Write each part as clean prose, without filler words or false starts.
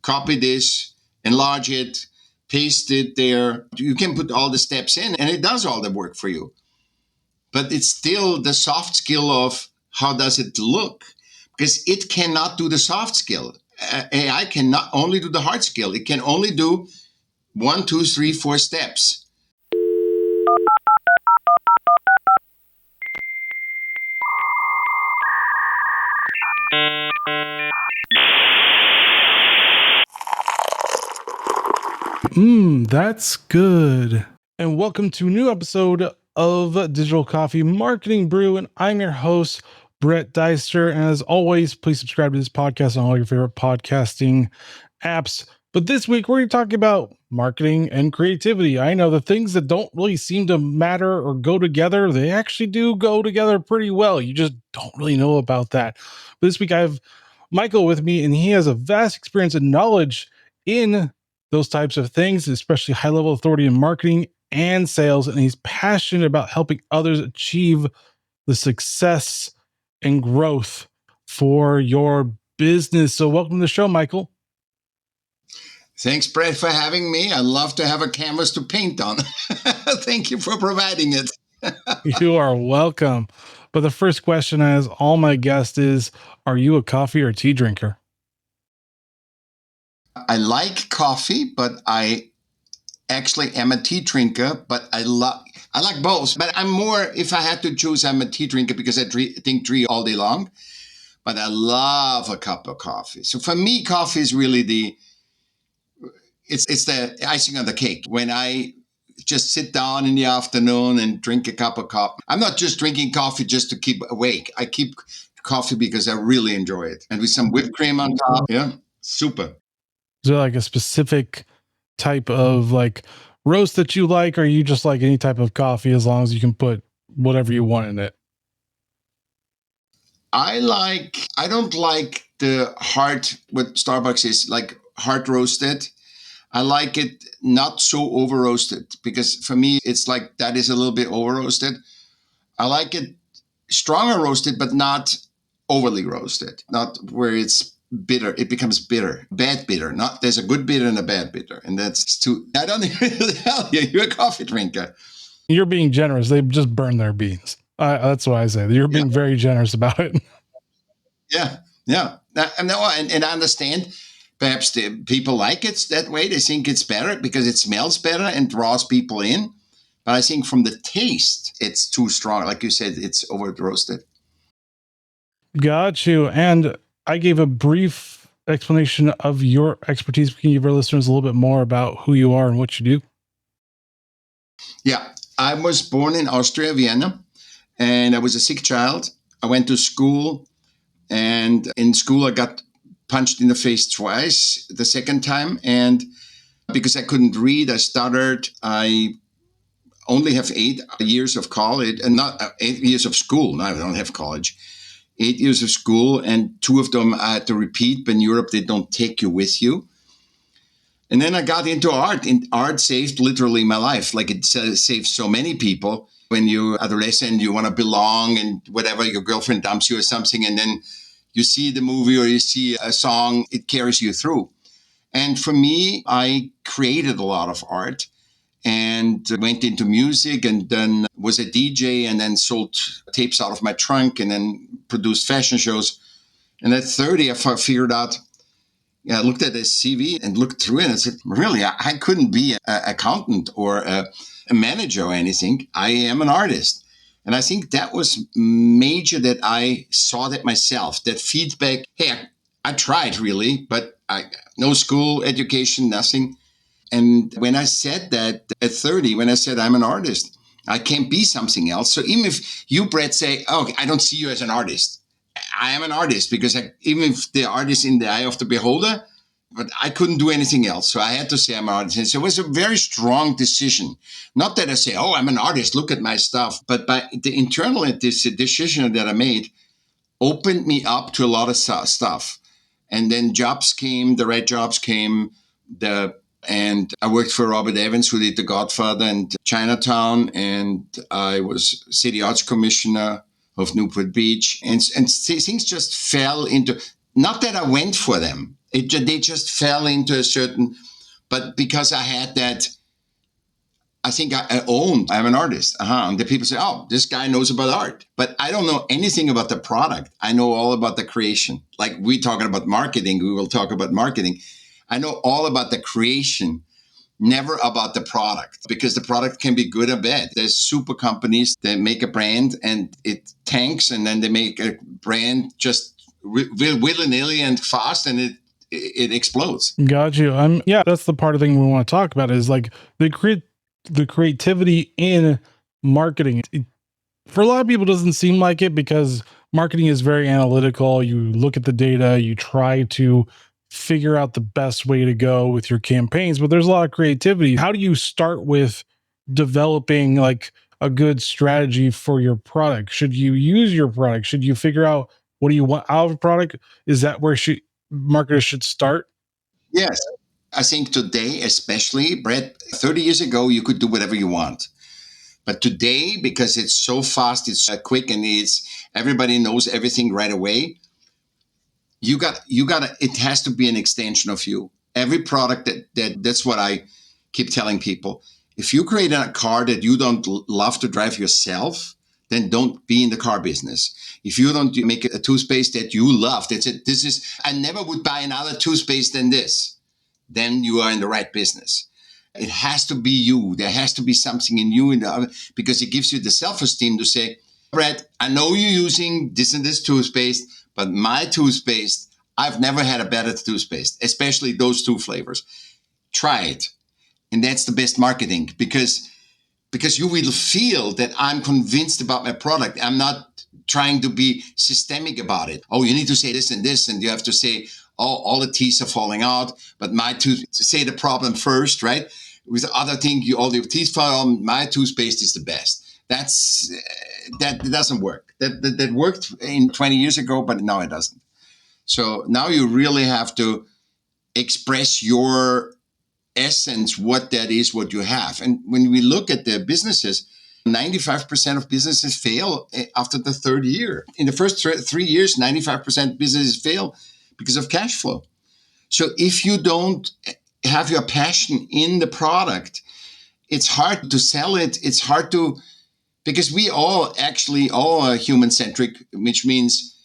copy this, enlarge it, paste it there. You can put all the steps in and it does all the work for you. But it's still the soft skill of how does it look? Because it cannot do the soft skill. AI cannot only do the hard skill. It can only do 1, 2, 3, 4 steps. That's good. And welcome to a new episode of Digital Coffee Marketing Brew. And I'm your host, Brett Deister. And as always, please subscribe to this podcast on all your favorite podcasting apps. But this week, we're going to talk about marketing and creativity. I know the things that don't really seem to matter or go together, they actually do go together pretty well. You just don't really know about that. But this week, I have Michael with me, and he has a vast experience and knowledge in those types of things, especially high-level authority in marketing and sales. And he's passionate about helping others achieve the success and growth for your business. So welcome to the show, Michael. Thanks, Brett, for having me. I love to have a canvas to paint on. Thank you for providing it. You are welcome. But the first question, as all my guests, is, are you a coffee or tea drinker? I like coffee, but I actually am a tea drinker, but I like both. But I'm more, if I had to choose, I'm a tea drinker because I drink tea all day long. But I love a cup of coffee. So for me, coffee is really it's the icing on the cake. When I just sit down in the afternoon and drink a cup of coffee, I'm not just drinking coffee just to keep awake. I keep coffee because I really enjoy it. And with some whipped cream on top, yeah, super. Is there like a specific type of like roast that you like, or you just like any type of coffee as long as you can put whatever you want in it? I don't like the hard, what Starbucks is like hard roasted. I like it not so over roasted because for me, it's like that is a little bit over roasted. I like it stronger roasted, but not overly roasted, not where it's bitter. It becomes bitter, bad bitter. Not there's a good bitter and a bad bitter. And that's too, I don't even tell you, you're a coffee drinker. You're being generous. They just burn their beans. That's what I say. You're being very generous about it. Yeah. And I understand. Perhaps the people like it that way. They think it's better because it smells better and draws people in. But I think from the taste, it's too strong. Like you said, it's over roasted. Got you. And I gave a brief explanation of your expertise. Can you give our listeners a little bit more about who you are and what you do? Yeah, I was born in Austria, Vienna, and I was a sick child. I went to school, and in school I got punched in the face twice, the second time. And because I couldn't read, I stuttered. I only have 8 years of college, and not 8 years of school. No, I don't have college. 8 years of school, and 2 of them I had to repeat. But in Europe, they don't take you with you. And then I got into art, and art saved literally my life. Like it saves so many people. When you're adolescent, you want to belong, and whatever, your girlfriend dumps you or something, and then you see the movie or you see a song, it carries you through. And for me, I created a lot of art and went into music and then was a DJ and then sold tapes out of my trunk and then produced fashion shows. And at 30, I figured out, I looked at his CV and looked through it and said, really, I couldn't be an accountant or a manager or anything. I am an artist. And I think that was major that I saw that myself, that feedback. Hey, I tried really, but no school education, nothing. And when I said that at 30, when I said I'm an artist, I can't be something else. So even if you, Brett, say, oh, I don't see you as an artist. I am an artist because even if the artist in the eye of the beholder, but I couldn't do anything else. So I had to say I'm an artist. And so it was a very strong decision. Not that I say, oh, I'm an artist, look at my stuff. But by the internal decision that I made opened me up to a lot of stuff. And then jobs came, the right jobs came, and I worked for Robert Evans, who did The Godfather and Chinatown. And I was City Arts Commissioner of Newport Beach. And things just fell into, not that I went for them. They just fell into a certain, but because I had that, I think I'm an artist. And the people say, oh, this guy knows about art. But I don't know anything about the product. I know all about the creation. Like we talking about marketing, we will talk about marketing. I know all about the creation, never about the product, because the product can be good or bad. There's super companies that make a brand and it tanks, and then they make a brand just willy-nilly and fast, and it explodes. Got you. Yeah, that's the part of the thing we want to talk about is like the creativity in marketing. For a lot of people, it doesn't seem like it because marketing is very analytical. You look at the data, you try to figure out the best way to go with your campaigns, but there's a lot of creativity. How do you start with developing like a good strategy for your product? Should you use your product? Should you figure out what do you want out of a product? Is that where marketers should start? Yes. I think today, especially, Brett, 30 years ago, you could do whatever you want. But today, because it's so fast, it's quick, and everybody knows everything right away, it has to be an extension of you. Every product that's what I keep telling people. If you create a car that you don't love to drive yourself, then don't be in the car business. If you don't make a toothpaste that you love, I never would buy another toothpaste than this, then you are in the right business. It has to be you. There has to be something in you because it gives you the self-esteem to say, Brett, I know you're using this and this toothpaste, but my toothpaste, I've never had a better toothpaste, especially those two flavors. Try it. And that's the best marketing because you will feel that I'm convinced about my product. I'm not trying to be systemic about it. Oh, you need to say this, and you have to say, oh, all the teeth are falling out, but my tooth, say the problem first, right? With the other thing, all the teeth fall out, my toothpaste is the best. That doesn't work. That worked in 20 years ago, but now it doesn't. So now you really have to express your essence, what that is, what you have. And when we look at the businesses, 95% of businesses fail after the third year. In the first 3 years, 95% of businesses fail because of cash flow. So if you don't have your passion in the product, it's hard to sell it. It's hard to, because we all are human centric, which means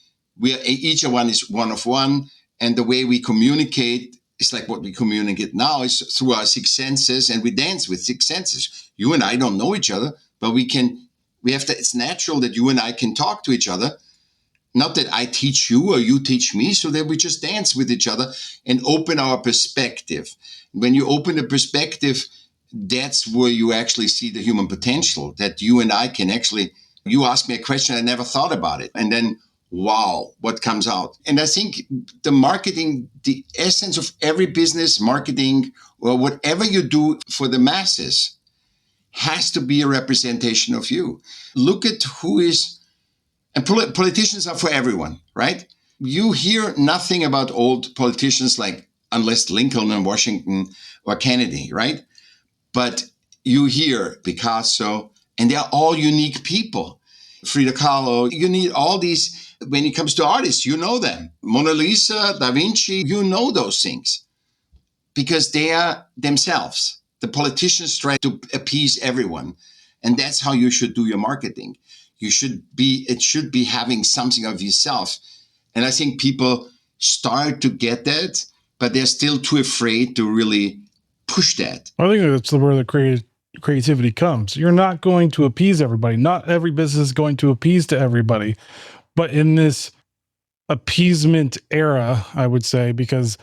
each one is one of one. And the way we communicate is like what we communicate now is through our six senses, and we dance with six senses. You and I don't know each other, but it's natural that you and I can talk to each other. Not that I teach you or you teach me, so that we just dance with each other and open our perspective. When you open the perspective, that's where you actually see the human potential, that you and I can actually, you ask me a question, I never thought about it. And then, wow, what comes out? And I think the marketing, the essence of every business, marketing, or whatever you do for the masses, has to be a representation of you. Look at who is, and politicians are for everyone, right? You hear nothing about old politicians unless Lincoln and Washington or Kennedy, right? But you hear Picasso, and they're all unique people. Frida Kahlo, you need all these, when it comes to artists, you know them. Mona Lisa, Da Vinci, you know those things because they are themselves. The politicians try to appease everyone. And that's how you should do your marketing. It should be having something of yourself. And I think people start to get that, but they're still too afraid to really push that. I think that's where the creativity comes. You're not going to appease everybody. Not every business is going to appease to everybody. But in this appeasement era, I would say, because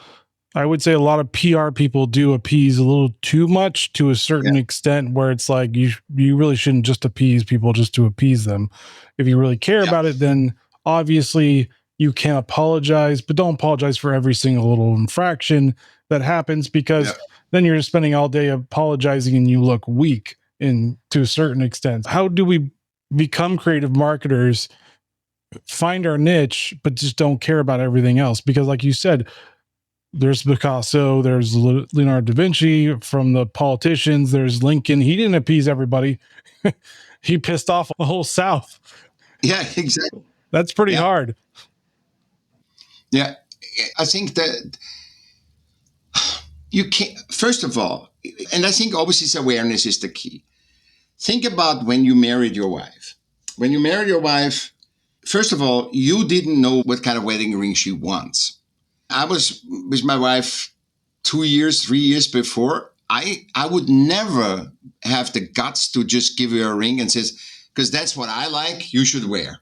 I would say a lot of PR people do appease a little too much to a certain extent where it's like you really shouldn't just appease people just to appease them. If you really care about it, then obviously you can apologize, but don't apologize for every single little infraction that happens because then you're just spending all day apologizing and you look weak to a certain extent. How do we become creative marketers, find our niche, but just don't care about everything else? Because like you said, there's Picasso, there's Leonardo da Vinci. From the politicians, there's Lincoln. He didn't appease everybody. He pissed off the whole South. Yeah, exactly. That's pretty hard. Yeah, I think that You can't, first of all, and I think always this awareness is the key. Think about when you married your wife. When you married your wife, first of all, you didn't know what kind of wedding ring she wants. I was with my wife 2 years, 3 years before. I would never have the guts to just give her a ring and says, because that's what I like, you should wear.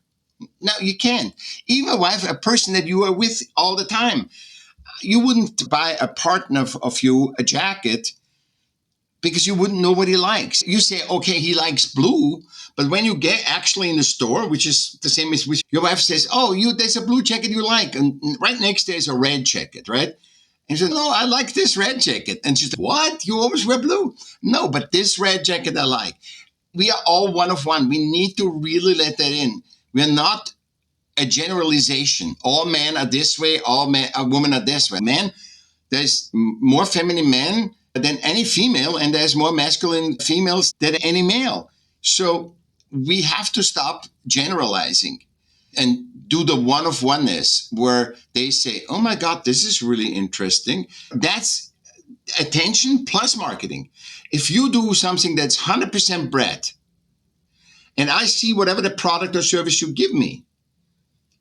No, you can't. Even a wife, a person that you are with all the time, you wouldn't buy a partner of you a jacket because you wouldn't know what he likes. You say, okay, he likes blue, but when you get actually in the store, which is the same as with your wife says, oh, there's a blue jacket you like, and right next there's a red jacket, right? And she said, no, I like this red jacket. And she's like, what? You always wear blue? No, but this red jacket I like. We are all one of one. We need to really let that in. We're not a generalization. All men are this way, all women are this way. Men, there's more feminine men than any female, and there's more masculine females than any male. So we have to stop generalizing and do the one of oneness where they say, oh my God, this is really interesting. That's attention plus marketing. If you do something that's 100% Brett, and I see whatever the product or service you give me,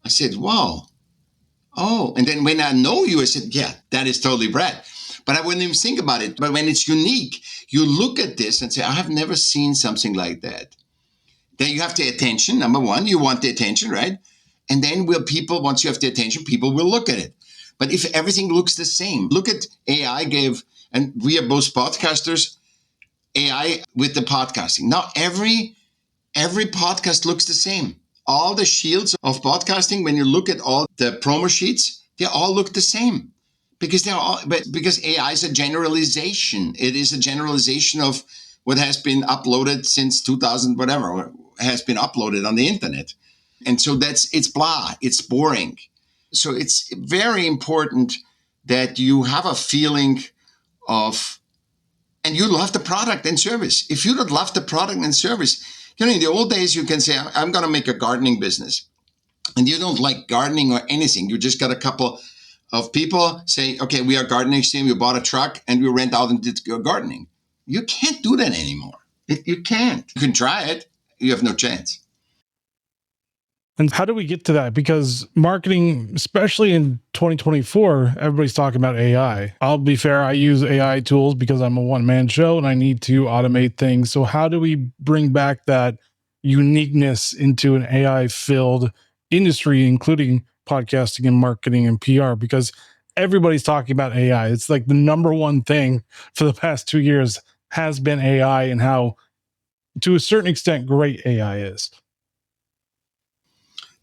I said, wow. Oh, and then when I know you, I said, yeah, that is totally Brett. But I wouldn't even think about it. But when it's unique, you look at this and say, I have never seen something like that. Then you have the attention. Number one, you want the attention, right? And then once you have the attention, people will look at it. But if everything looks the same, look at AI and we are both podcasters, AI with the podcasting. Now, every podcast looks the same. All the shields of podcasting, when you look at all the promo sheets, they all look the same because because AI is a generalization. It is a generalization of what has been uploaded since 2000, whatever has been uploaded on the internet. And so it's blah, it's boring. So it's very important that you have a feeling of, and you love the product and service. If you don't love the product and service, in the old days, you can say, I'm going to make a gardening business. And you don't like gardening or anything. You just got a couple of people say, okay, we are gardening team. You bought a truck and we rent out and did gardening. You can't do that anymore. You can't. You can try it. You have no chance. And how do we get to that? Because marketing, especially in 2024, everybody's talking about AI. I'll be fair, I use AI tools because I'm a one-man show and I need to automate things. So how do we bring back that uniqueness into an AI-filled industry, including podcasting and marketing and PR? Because everybody's talking about AI. It's like the number one thing for the past 2 years has been AI and how, to a certain extent, great AI is.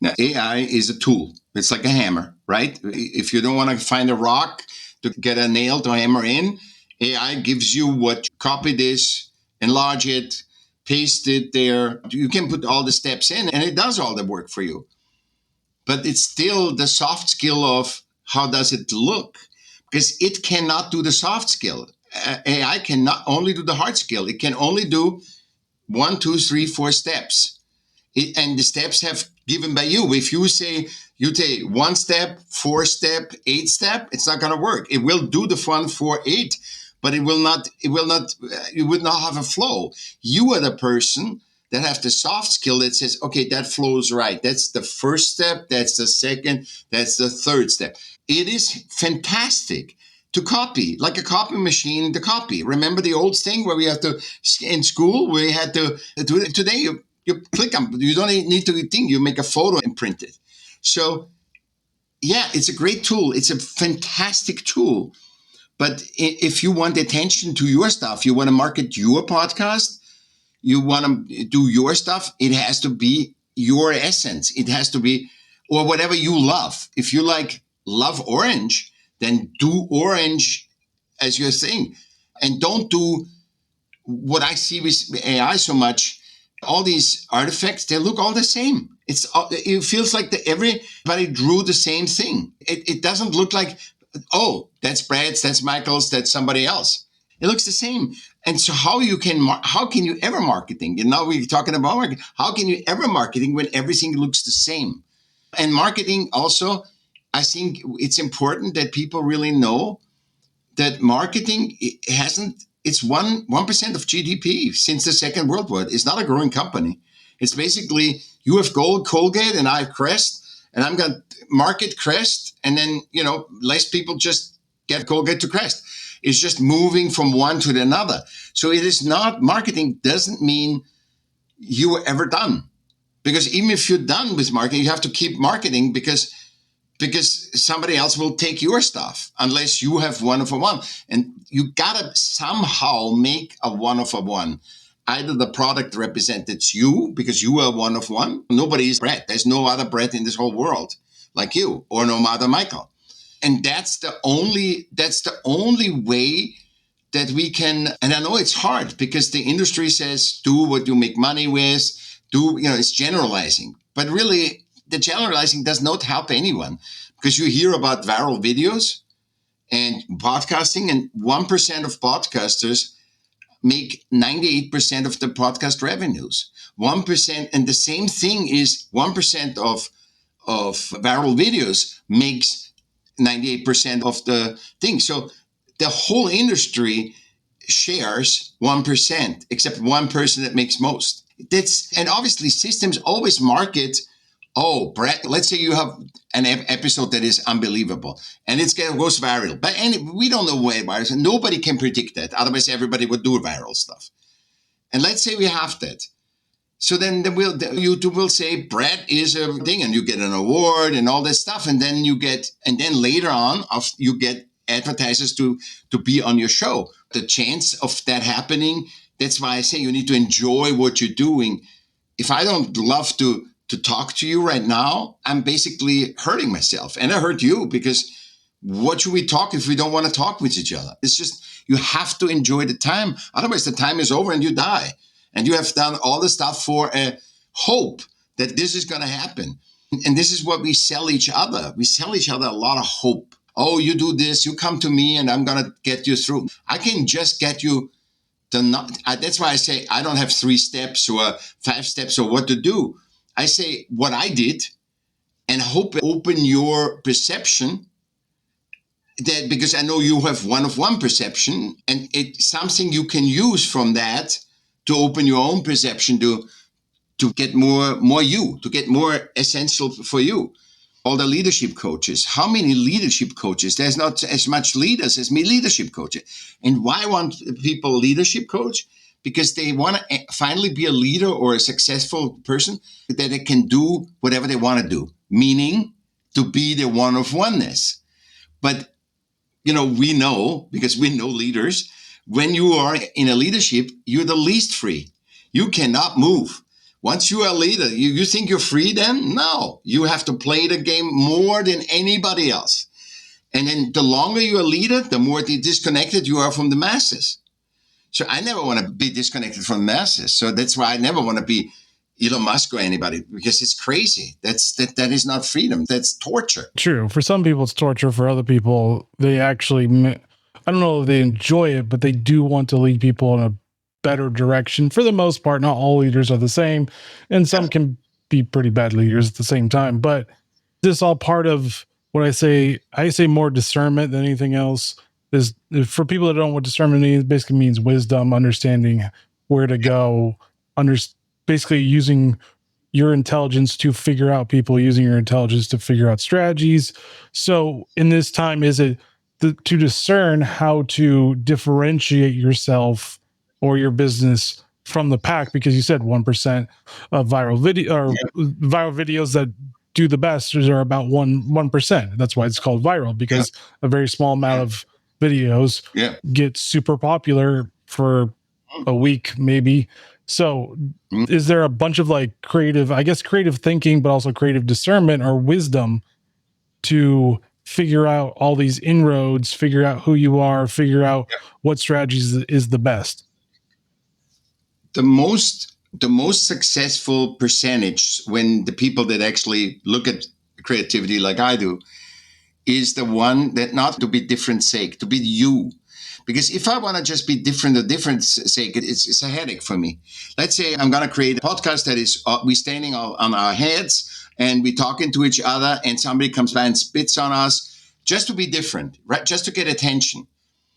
Now, AI is a tool. It's like a hammer, right? If you don't want to find a rock to get a nail to hammer in, AI gives you copy this, enlarge it, paste it there. You can put all the steps in and it does all the work for you. But it's still the soft skill of how does it look? Because it cannot do the soft skill. AI cannot only do the hard skill. It can only do 1, 2, 3, 4 steps. And the steps have given by you. If you say you take 1 step, 4 step, 8 step, it's not going to work. It will do the 1, 4, 8, but it will not, you would not have a flow. You are the person that have the soft skill that says, okay, that flows right. That's the first step. That's the second. That's the third step. It is fantastic to copy, like a copy machine to copy. Remember the old thing where we have to, in school, we had to do it. Today, you click on, you don't need to think, you make a photo and print it. So yeah, it's a great tool. It's a fantastic tool. But if you want attention to your stuff, you want to market your podcast, you want to do your stuff, it has to be your essence. It has to be, or whatever you love. If you love orange, then do orange as your thing. And don't do what I see with AI so much. All these artifacts, they look all the same. It feels like everybody drew the same thing. It doesn't look like, oh, that's Brett's, that's Michael's, that's somebody else. It looks the same. And so how can you ever marketing? And now we're talking about marketing. How can you ever marketing when everything looks the same? And marketing also, I think it's important that people really know that marketing hasn't, it's 1% of GDP since the Second World War. It's not a growing company. It's basically, you have Colgate and I have Crest, and I'm going to market Crest, and then, less people just get Colgate to Crest. It's just moving from one to the another. So it is not, marketing doesn't mean you were ever done. Because even if you're done with marketing, you have to keep marketing because somebody else will take your stuff unless you have one of a one. And you gotta somehow make a one of a one. Either the product represents you because you are one of one. Nobody is Brett. There's no other Brett in this whole world like you, or no other Michaell. And that's the only way that we can. And I know it's hard because the industry says, do what you make money with, it's generalizing. But really, the generalizing does not help anyone, because you hear about viral videos and podcasting, and 1% of podcasters make 98% of the podcast revenues. 1%, and the same thing is 1% of viral videos makes 98% of the thing. So the whole industry shares 1%, except one person that makes most. And obviously systems always market. Oh, Brett, let's say you have an episode that is unbelievable and it goes viral. But we don't know where it is. Nobody can predict that. Otherwise, everybody would do viral stuff. And let's say we have that. So then YouTube will say Brett is a thing, and you get an award and all that stuff. And then later on, you get advertisers to be on your show. The chance of that happening, that's why I say you need to enjoy what you're doing. If I don't love to talk to you right now, I'm basically hurting myself. And I hurt you, because what should we talk if we don't want to talk with each other? It's just, you have to enjoy the time. Otherwise, the time is over and you die. And you have done all the stuff for a hope that this is going to happen. And this is what we sell each other. We sell each other a lot of hope. Oh, you do this, you come to me, and I'm going to get you through. I can just get you to not. That's why I say I don't have 3 steps or 5 steps or what to do. I say what I did, and hope open your perception. That, because I know you have one of one perception, and it's something you can use from that to open your own perception to get more you, to get more essential for you. All the leadership coaches, how many leadership coaches? There's not as much leaders as me leadership coaches. And why want people leadership coach? Because they want to finally be a leader or a successful person that they can do whatever they want to do, meaning to be the one of oneness. But we know, because we know leaders, when you are in a leadership, you're the least free. You cannot move. Once you are a leader, you think you're free then? No, you have to play the game more than anybody else. And then the longer you're a leader, the more disconnected you are from the masses. So I never want to be disconnected from the masses. So that's why I never want to be Elon Musk or anybody, because it's crazy. That is not freedom. That's torture. True. For some people, it's torture. For other people, they actually, I don't know if they enjoy it, but they do want to lead people in a better direction. For the most part, not all leaders are the same, and some can be pretty bad leaders at the same time. But this is all part of what I say. I say more discernment than anything else. Is for people that don't know what discernment means, basically means wisdom, understanding where to go, basically using your intelligence to figure out people, using your intelligence to figure out strategies. So in this time, is it to discern how to differentiate yourself or your business from the pack? Because you said 1% of viral videos that do the best are about 1%. That's why it's called viral, because a very small amount of videos get super popular for a week, maybe. So is there a bunch of creative thinking, but also creative discernment or wisdom to figure out all these inroads, figure out who you are, figure out what strategies is the best? The most successful percentage, when the people that actually look at creativity like I do, is the one that not to be different sake, to be you. Because if I want to just be different or different sake, it's a headache for me. Let's say I'm going to create a podcast that is we standing on our heads and we talking to each other, and somebody comes by and spits on us just to be different, right? Just to get attention.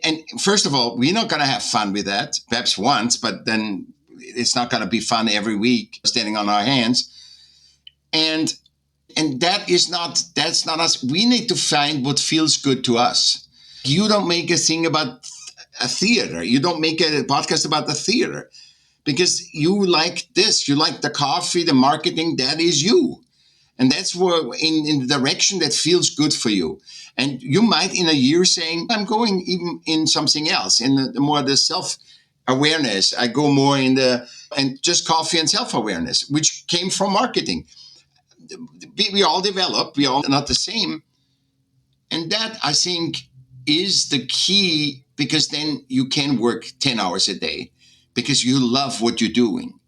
And first of all, we're not going to have fun with that. Perhaps once, but then it's not going to be fun every week standing on our hands. And that's not us. We need to find what feels good to us. You don't make a thing about a theater. You don't make a podcast about the theater because you like this. You like the coffee, the marketing. That is you. And that's where in the direction that feels good for you. And you might in a year saying, I'm going even in something else, in the more the self-awareness. I go more in and just coffee and self-awareness, which came from marketing. We all develop, we all not the same. And that, I think, is the key, because then you can work 10 hours a day because you love what you're doing.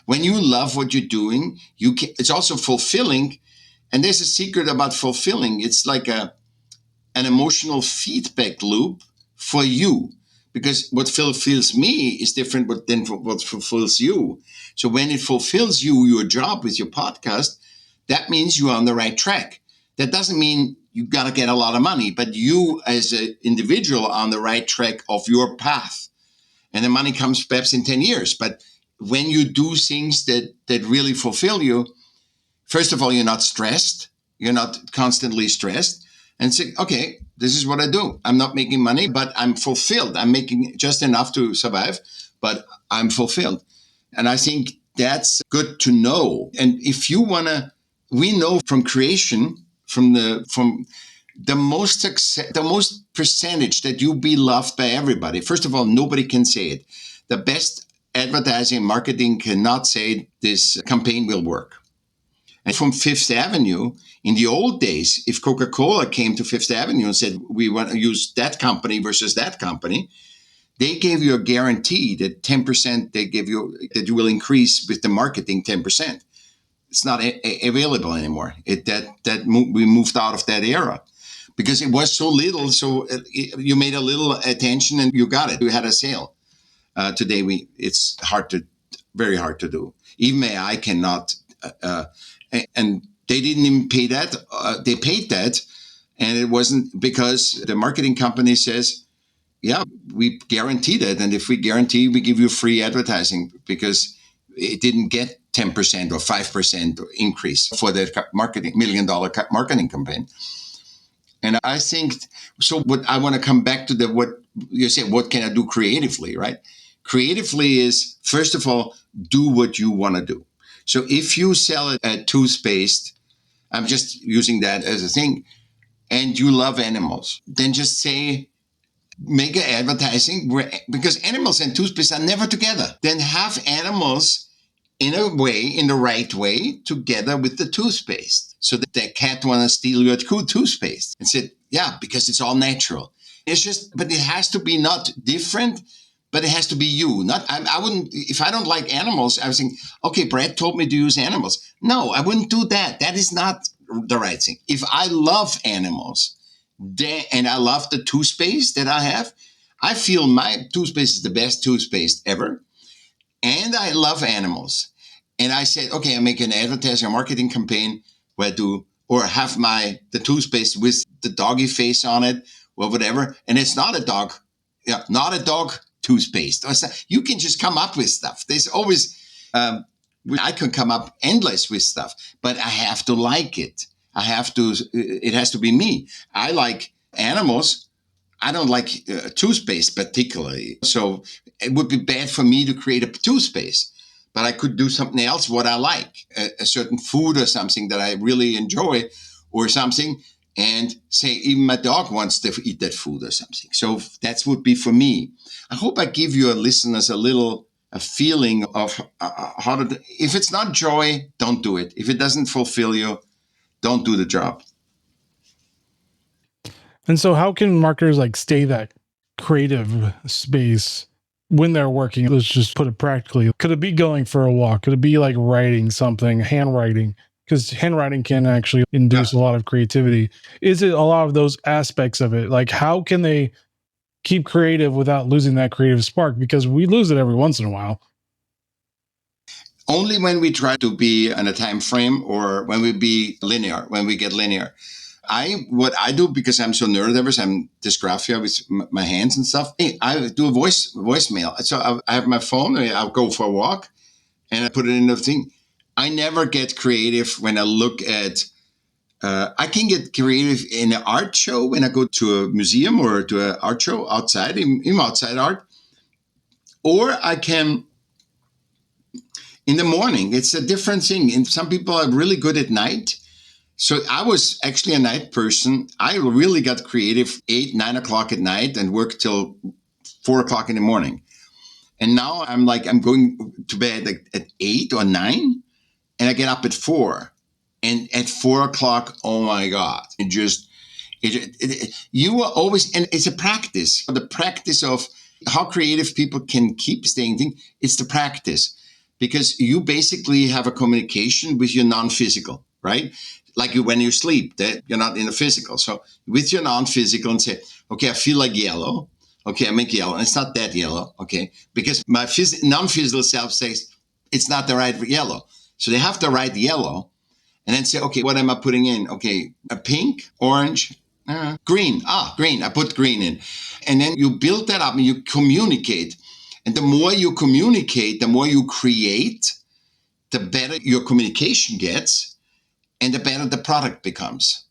When you love what you're doing, it's also fulfilling. And there's a secret about fulfilling. It's like an emotional feedback loop for you, because what fulfills me is different than what fulfills you. So when it fulfills you, your job with your podcast, that means you're on the right track. That doesn't mean you got to get a lot of money, but you as an individual are on the right track of your path. And the money comes perhaps in 10 years. But when you do things that really fulfill you, first of all, you're not stressed. You're not constantly stressed. And say, okay, this is what I do. I'm not making money, but I'm fulfilled. I'm making just enough to survive, but I'm fulfilled. And I think that's good to know. And if you want to, we know from creation, from the most success, the most percentage that you be loved by everybody. First of all, nobody can say it. The best advertising and marketing cannot say this campaign will work. And from Fifth Avenue, in the old days, if Coca-Cola came to Fifth Avenue and said, we want to use that company versus that company, they gave you a guarantee that 10% they give you, that you will increase with the marketing 10%. It's not available anymore. We moved out of that era because it was so little. So you made a little attention and you got it. You had a sale. Today, it's very hard to do. Even AI cannot, and they didn't even pay that. They paid that, and it wasn't because the marketing company says, yeah, we guarantee that. And if we guarantee, we give you free advertising because it didn't get 10% or 5% increase for the $1 million marketing campaign. And I think, so what I want to come back to what you said, what can I do creatively, right? Creatively is, first of all, do what you want to do. So if you sell a toothpaste, I'm just using that as a thing, and you love animals, then just make an advertising because animals and toothpaste are never together. Then have animals in the right way, together with the toothpaste. So that the cat want to steal your toothpaste and said, yeah, because it's all natural. But it has to be not different, but it has to be you. I wouldn't, if I don't like animals, I was thinking, okay, Brett told me to use animals. No, I wouldn't do that. That is not the right thing. If I love animals, and I love the toothpaste that I have, I feel my toothpaste is the best toothpaste ever. And I love animals. And I said, okay, I make an advertising or marketing campaign where have the toothpaste with the doggy face on it or whatever. And it's not a dog toothpaste. You can just come up with stuff. There's always, I can come up endless with stuff, but I have to like it. It has to be me. I like animals. I don't like toothpaste particularly. So it would be bad for me to create a toothpaste, but I could do something else, what I like, a certain food or something that I really enjoy or something, and say even my dog wants to eat that food or something. So that would be for me. I hope I give your listeners a feeling of how to, if it's not joy, don't do it. If it doesn't fulfill you, don't do the job. And so how can marketers stay that creative space when they're working? Let's just put it practically. Could it be going for a walk? Could it be writing something, handwriting? Because handwriting can actually induce a lot of creativity. Is it a lot of those aspects of it? How can they keep creative without losing that creative spark? Because we lose it every once in a while. Only when we try to be on a time frame or when we get linear. what I do, because I'm so neurodiverse, I'm dysgraphia with my hands and stuff. Hey, I do a voicemail. So I have my phone. I'll go for a walk and I put it in the thing. I never get creative when I look at. I can get creative in an art show when I go to a museum or to an art show outside, in outside art, or I can in the morning. It's a different thing. And some people are really good at night. So I was actually a night person. I really got creative 8, 9 o'clock at night and worked till 4 o'clock in the morning. And now I'm going to bed at 8 or 9, and I get up at 4. And at 4 o'clock, oh my God, you are always, and it's a practice. The practice of how creative people can keep staying thing. It's the practice, because you basically have a communication with your non-physical, right? Like when you sleep, that you're not in the physical. So with your non-physical, and say, okay, I feel like yellow. Okay, I make yellow. And it's not that yellow. Okay, because my non-physical self says it's not the right yellow. So they have to write yellow, and then say, okay, what am I putting in? Okay, a pink, orange, green. Green. I put green in. And then you build that up and you communicate. And the more you communicate, the more you create, the better your communication gets and the better the product becomes.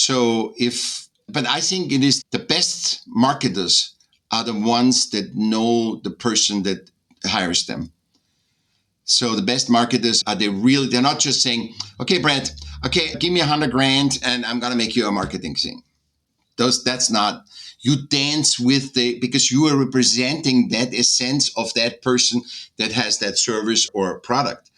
But I think it is the best marketers are the ones that know the person that hires them. So the best marketers they're not just saying, okay, Brett, okay, give me 100 grand and I'm going to make you a marketing thing. That's not, you dance with because you are representing that essence of that person that has that service or product.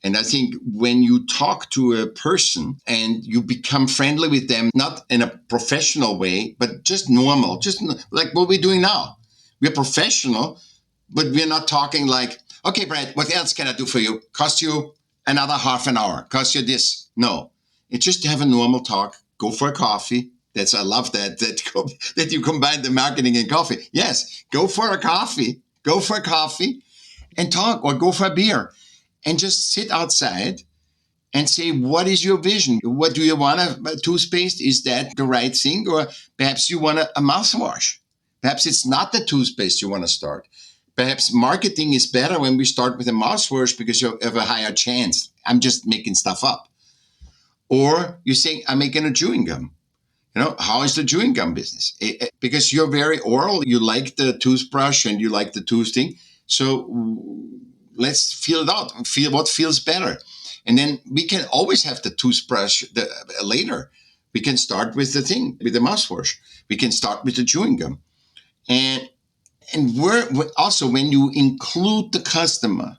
And I think when you talk to a person and you become friendly with them, not in a professional way, but just normal, just like what we're doing now. We're professional, but we're not talking like, okay, Brett, what else can I do for you? Cost you another half an hour, cost you this. No, it's just to have a normal talk, go for a coffee. I love that you combine the marketing and coffee. Yes, go for a coffee and talk, or go for a beer and just sit outside and say, what is your vision? What do you want? A toothpaste? Is that the right thing? Or perhaps you want a mouthwash. Perhaps it's not the toothpaste you want to start. Perhaps marketing is better when we start with a mouthwash because you have a higher chance. I'm just making stuff up. Or you say, I'm making a chewing gum. How is the chewing gum business? Because you're very oral, you like the toothbrush and you like the toothing. So let's feel it out, feel what feels better. And then we can always have the toothbrush later. We can start with with the mouthwash. We can start with the chewing gum. And we're also, when you include the customer,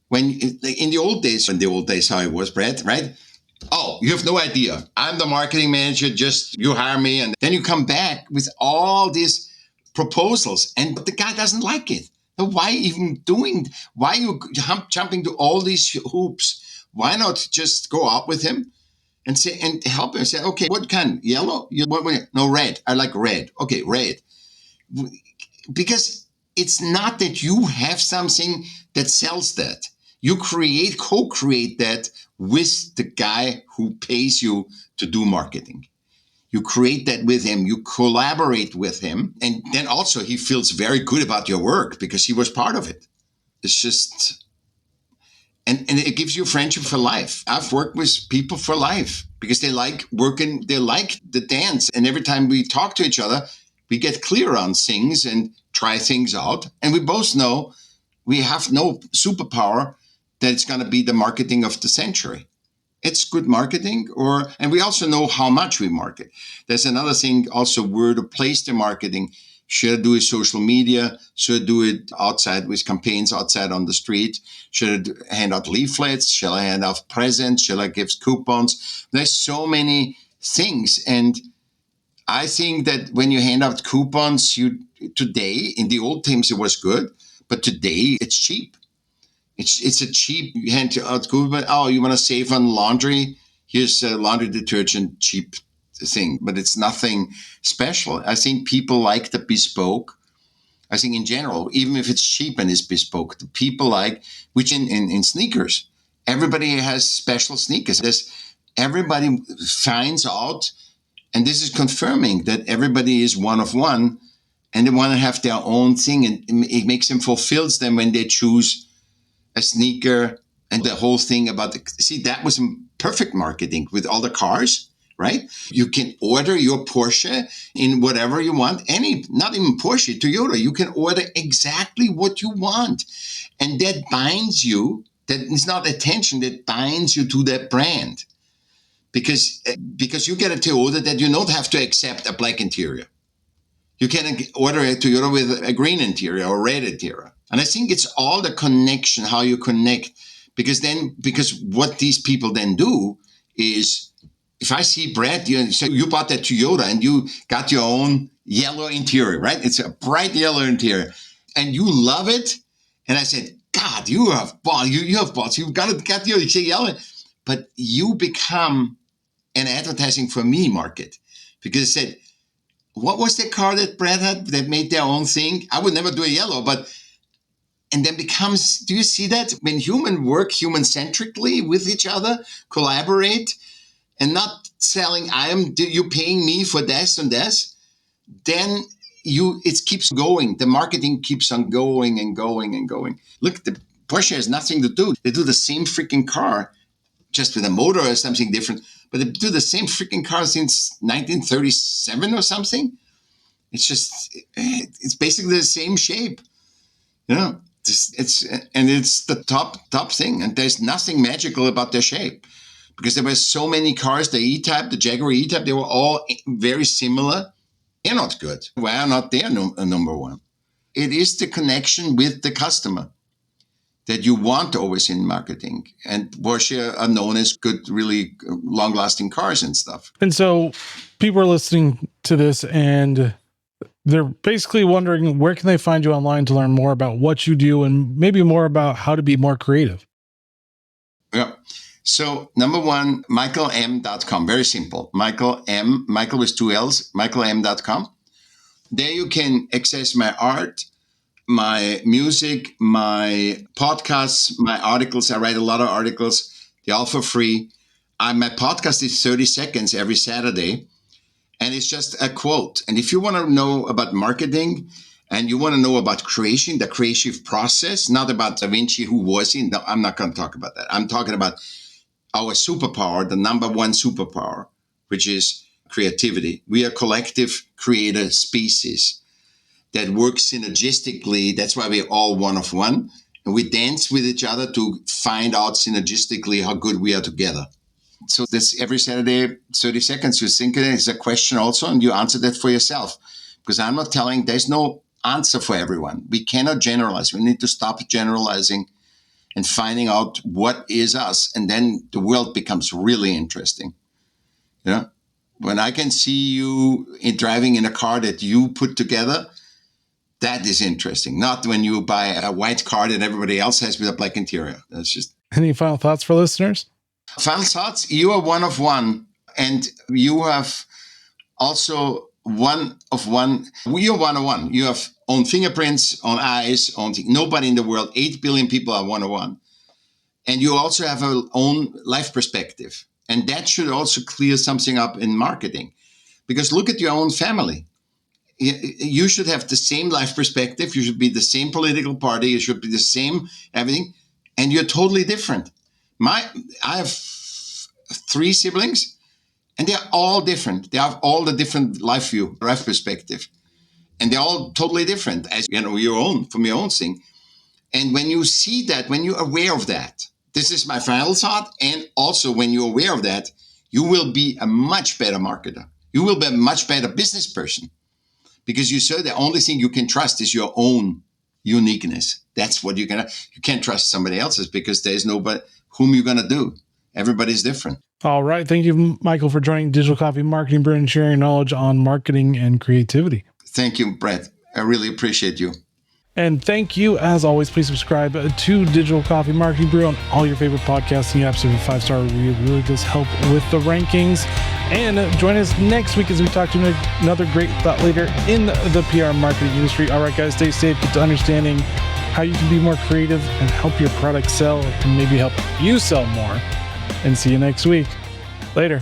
when in the old days, how it was, Brett, right? Oh, you have no idea. I'm the marketing manager. Just you hire me. And then you come back with all these proposals and the guy doesn't like it. So why are you jumping to all these hoops? Why not just go out with him and help him say, okay, what kind? Yellow? No, red. I like red. Okay, red. Because it's not that you have something that sells that. You co-create that with the guy who pays you to do marketing. You create that with him, you collaborate with him, and then also he feels very good about your work because he was part of it. It's just, and it gives you friendship for life. I've worked with people for life because they like working, they like the dance. And every time we talk to each other, we get clear on things and try things out. And we both know we have no superpower that it's going to be the marketing of the century. It's good marketing, and we also know how much we market. There's another thing also, where to place the marketing. Should I do it social media? Should I do it outside with campaigns outside on the street? Should I hand out leaflets? Shall I hand out presents? Shall I give coupons? There's so many things. And I think that when you hand out coupons, today, in the old times it was good, but today it's cheap. It's a cheap, you hand out coupon. Oh, you want to save on laundry? Here's a laundry detergent, cheap thing, but it's nothing special. I think people like the bespoke. I think in general, even if it's cheap and it's bespoke, the people like, which in sneakers, everybody has special sneakers. everybody finds out, and this is confirming that everybody is one of one, and they want to have their own thing, and it makes them, fulfills them when they choose a sneaker. And the whole thing about that was perfect marketing with all the cars, right? You can order your Porsche in whatever you want, not even Porsche, Toyota. You can order exactly what you want. And that binds you, that is not attention, that binds you to that brand. Because you get a Toyota that you don't have to accept a black interior. You can order a Toyota with a green interior or red interior. And I think it's all the connection, how you connect. Because what these people then do is, if I see Brett, so you bought that Toyota and you got your own yellow interior, right? It's a bright yellow interior, and you love it. And I said, God, you have balls. You have balls. You've got your yellow, but you become an advertising for me market, because it said, what was the car that Brett had that made their own thing? I would never do a yellow, and then becomes, do you see that? When humans work human-centrically with each other, collaborate, and not selling, you paying me for this and this, then it keeps going. The marketing keeps on going and going and going. Look, the Porsche has nothing to do. They do the same freaking car, just with a motor or something different, but they do the same freaking car since 1937 or something. It's basically the same shape. It's the top thing, and there's nothing magical about their shape, because there were so many cars. The E-Type, the Jaguar E-Type, they were all very similar. They're not good. Why are not they number one? It is the connection with the customer that you want always in marketing, and Porsche are known as good, really long-lasting cars and stuff. And so people are listening to this and they're basically wondering, where can they find you online to learn more about what you do and maybe more about how to be more creative? Yeah. So number one, michaellm.com. Very simple. Michaell with 2 L's, michaellm.com. There you can access my art, my music, my podcasts, my articles. I write a lot of articles. They're all for free. My podcast is 30 seconds every Saturday. And it's just a quote. And if you want to know about marketing and you want to know about creation, the creative process, not about Da Vinci, who was he? No, I'm not going to talk about that. I'm talking about our superpower, the number one superpower, which is creativity. We are a collective creator species that works synergistically. That's why we're all one of one. And we dance with each other to find out synergistically how good we are together. So this every Saturday, 30 seconds, you think it is a question also, and you answer that for yourself. Because I'm not telling, there's no answer for everyone. We cannot generalize. We need to stop generalizing and finding out what is us. And then the world becomes really interesting. When I can see you driving in a car that you put together, that is interesting. Not when you buy a white car that everybody else has with a black interior. That's just. Any final thoughts for listeners? Final thoughts. You are one of one, and you have also one of one. We are one of one. You have own fingerprints, own eyes, own thing. Nobody in the world, 8 billion people are one of one. And you also have your own life perspective. And that should also clear something up in marketing. Because look at your own family. You should have the same life perspective. You should be the same political party. You should be the same everything. And you're totally different. I have 3 siblings, and they're all different. They have all the different life perspective. And they're all totally different, as from your own thing. And when you see that, when you're aware of that, this is my final thought. And also when you're aware of that, you will be a much better marketer. You will be a much better business person, because you said the only thing you can trust is your own uniqueness. That's what you can't trust somebody else's, because there's nobody whom you're going to do. Everybody's different. All right. Thank you, Michaell, for joining Digital Coffee Marketing Brew and sharing knowledge on marketing and creativity. Thank you, Brett. I really appreciate you. And thank you, as always. Please subscribe to Digital Coffee Marketing Brew on all your favorite podcasting apps. If a 5-star review really does help with the rankings. And join us next week as we talk to another great thought leader in the PR marketing industry. All right, guys, stay safe. Get to understanding how you can be more creative and help your product sell, and maybe help you sell more. And see you next week. Later.